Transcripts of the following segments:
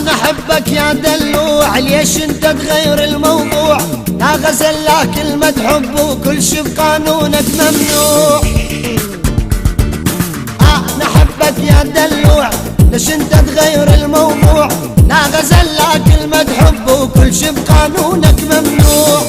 انا احبك يا دلوع، ليش انت تغير الموضوع؟ لا غزل لا كلمة حب وكل شي بقانونك ممنوع. انا احبك يا دلوع، ليش انت تغير الموضوع؟ لا غزل لا كلمة حب وكل شي بقانونك ممنوع.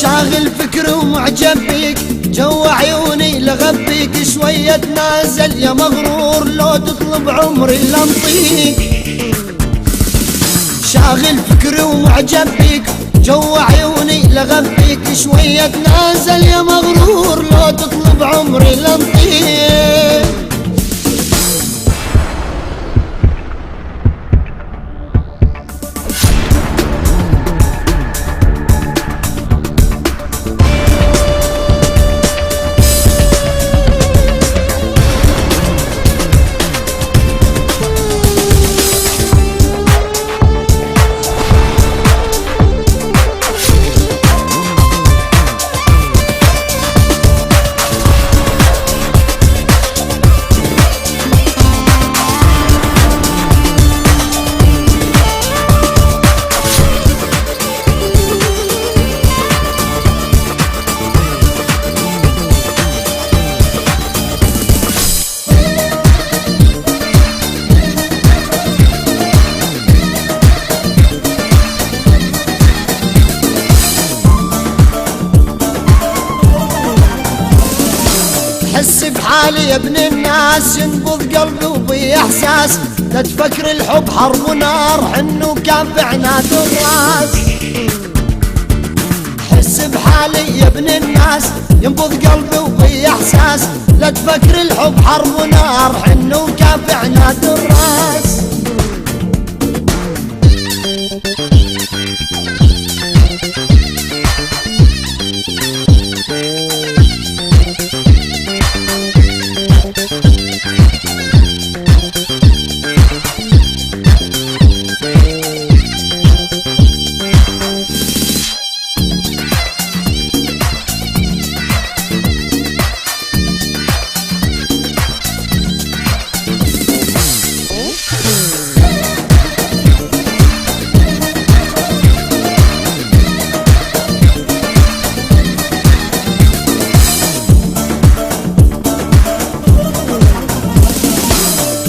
شاغل فكري ومعجب بيك، جو عيوني لغبيك، شوية تنازل يا مغرور لو تطلب عمري لنطيك. شاغل فكري ومعجب بيك، جو عيوني لغبيك، شوية تنازل يا مغرور لو تطلب عمري لنطيك. حس بحالي يا ابن الناس، ينبض قلبي وبي احساس، لا تفكر الحب حرب ونار، حنو كان بعناد الراس. حس بحالي يا ابن الناس، ينبض قلبي وبي احساس، لا تفكر الحب حرب ونار، حنو كان بعناد الراس.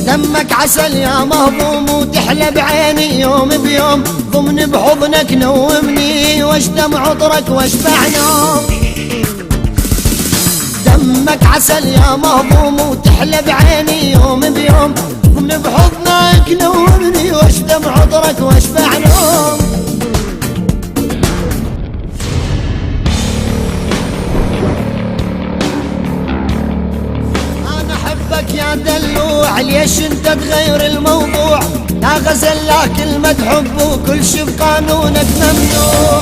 دمك عسل يا مهضوم وتحلى بعيني يوم بيوم، ضمن بحضنك نومني واشتم عطرك واشبع نوم. دمك عسل يا مهضوم وتحلى بعيني يوم بيوم، ضمن بحضنك نومني واشتم عطرك واشبع نوم. يا دلوع ليش انت تغير الموضوع؟ لا غزل لا كلمة حب وكل شي بقانونك ممنوع.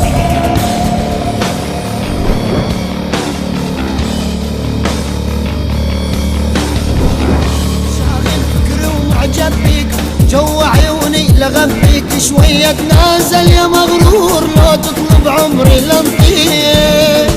شاغل فكري ومعجب بيك، جو عيوني لغبيك، شوية تنازل يا مغرور لو تطلب عمري لنطيك.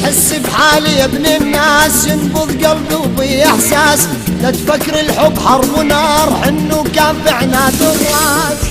حس بحالي يا ابن الناس، ينبض قلبي وبي احساس، لا تفكر الحب حرب ونار، حنو كان بعناد الراس.